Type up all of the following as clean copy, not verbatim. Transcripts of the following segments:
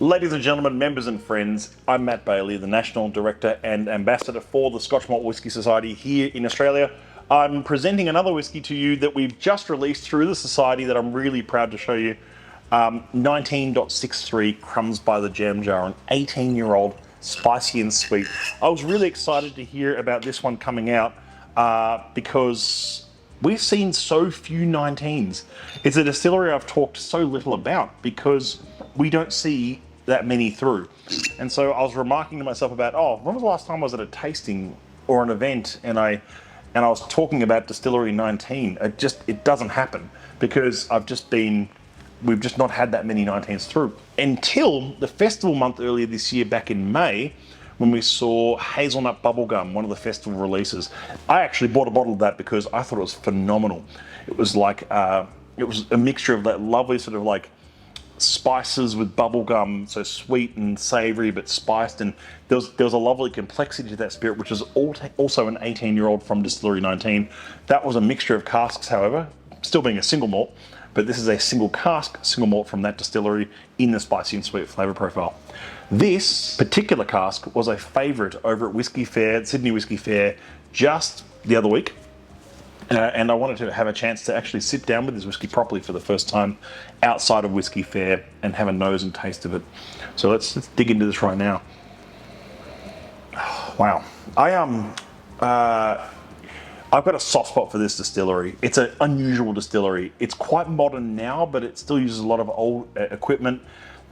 Ladies and gentlemen, members and friends, I'm Matt Bailey, the National Director and Ambassador for the Scotch Malt Whisky Society here in Australia. I'm presenting another whisky to you that we've just released through the Society that I'm really proud to show you. 19.63 Crumbs by the Jam Jar, an 18-year-old, spicy and sweet. I was really excited to hear about this one coming out because we've seen so few 19s. It's a distillery I've talked so little about because we don't see that many through. And so I was remarking to myself about, when was the last time I was at a tasting or an event and I was talking about Distillery 19. It doesn't happen because we've just not had that many 19s through until the festival month earlier this year, back in May, when we saw Hazelnut Bubblegum, one of the festival releases. I actually bought a bottle of that because I thought it was phenomenal. It was like, it was a mixture of that lovely sort of like spices with bubblegum, so sweet and savory but spiced, and there was a lovely complexity to that spirit, which is also an 18-year-old from Distillery 19. That was a mixture of casks, however, still being a single malt, but this is a single cask, single malt from that distillery in the spicy and sweet flavour profile. This particular cask was a favourite over at Whisky Fair, Sydney Whisky Fair, just the other week. And I wanted to have a chance to actually sit down with this whiskey properly for the first time outside of Whisky Fair and have a nose and taste of it. So let's dig into this right now. Wow. I've got a soft spot for this distillery. It's an unusual distillery. It's quite modern now, but it still uses a lot of old equipment.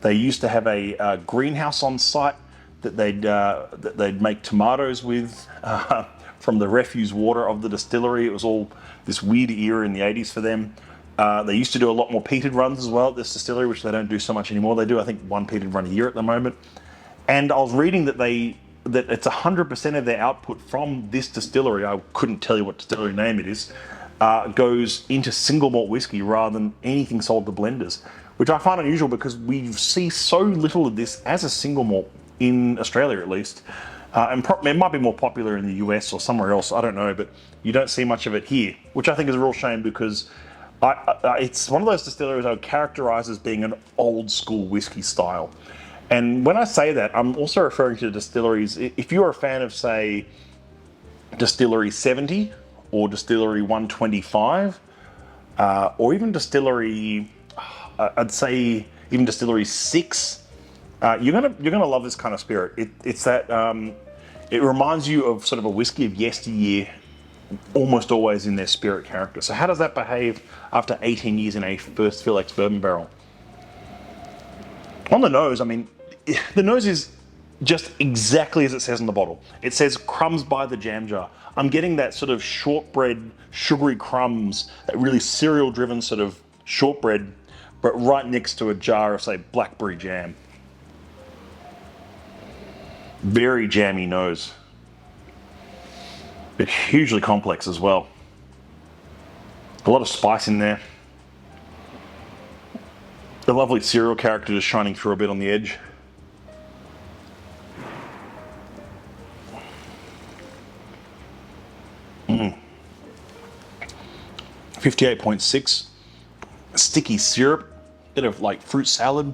They used to have a greenhouse on site that they'd make tomatoes with. From the refuse water of the distillery. It was all this weird era in the 80s for them. They used to do a lot more peated runs as well at this distillery, which they don't do so much anymore. They do, I think, one peated run a year at the moment. And I was reading that it's 100% of their output from this distillery, I couldn't tell you what distillery name it is, goes into single malt whiskey rather than anything sold to blenders, which I find unusual because we see so little of this as a single malt in Australia, at least. And it might be more popular in the US or somewhere else, I don't know, but you don't see much of it here, which I think is a real shame because it's one of those distilleries I would characterise as being an old school whiskey style. And when I say that, I'm also referring to distilleries, if you're a fan of, say, Distillery 70 or Distillery 125, or even Distillery, I'd say even Distillery 6, you're gonna love this kind of spirit. It's that it reminds you of sort of a whiskey of yesteryear, almost always in their spirit character. So how does that behave after 18 years in a first fill ex-bourbon barrel? On the nose, I mean, the nose is just exactly as it says on the bottle. It says Crumbs by the Jam Jar. I'm getting that sort of shortbread, sugary crumbs, that really cereal-driven sort of shortbread, but right next to a jar of, say, blackberry jam. Very jammy nose, but hugely complex as well. A lot of spice in there. The lovely cereal character just shining through a bit on the edge. Mm. 58.6. Sticky syrup, bit of like fruit salad.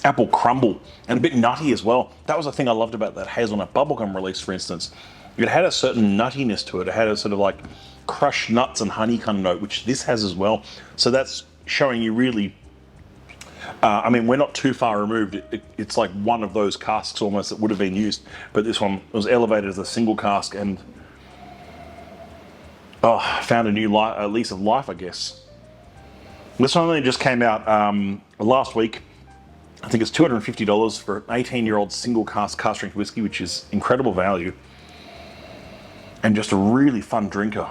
Apple crumble, and a bit nutty as well. That was the thing I loved about that hazelnut bubblegum release, for instance. It had a certain nuttiness to it. It had a sort of like crushed nuts and honey kind of note, which this has as well. So that's showing you really, I mean, we're not too far removed. It's like one of those casks almost that would have been used, but this one was elevated as a single cask and found a new lease of life, I guess. This one only just came out last week. I think it's $250 for an 18-year-old single cask strength whiskey, which is incredible value and just a really fun drinker.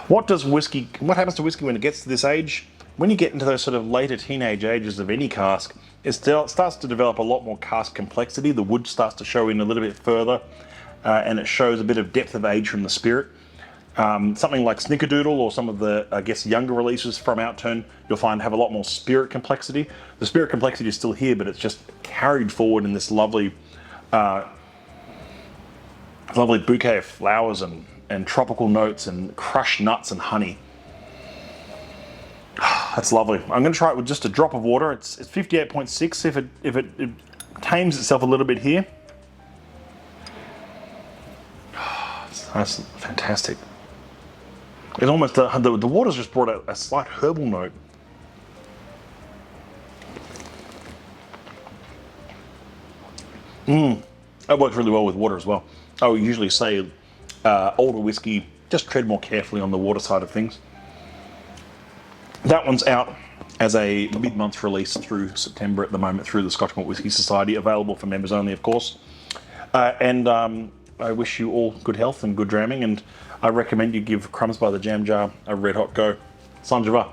What happens to whiskey when it gets to this age? When you get into those sort of later teenage ages of any cask, it starts to develop a lot more cask complexity. The wood starts to show in a little bit further, and it shows a bit of depth of age from the spirit. Something like Snickerdoodle or some of the, I guess, younger releases from Outturn, you'll find have a lot more spirit complexity. The spirit complexity is still here, but it's just carried forward in this lovely bouquet of flowers and tropical notes and crushed nuts and honey. That's lovely. I'm going to try it with just a drop of water. It's 58.6. If it tames itself a little bit here. That's fantastic. It's almost the water's just brought a slight herbal note. That works really well with water as well. I would usually say older whiskey, just tread more carefully on the water side of things. That one's out as a mid-month release through September at the moment through the Scotch Malt Whisky Society, available for members only, of course. I wish you all good health and good dramming, and I recommend you give Crumbs by the Jam Jar a red hot go. Sanjava.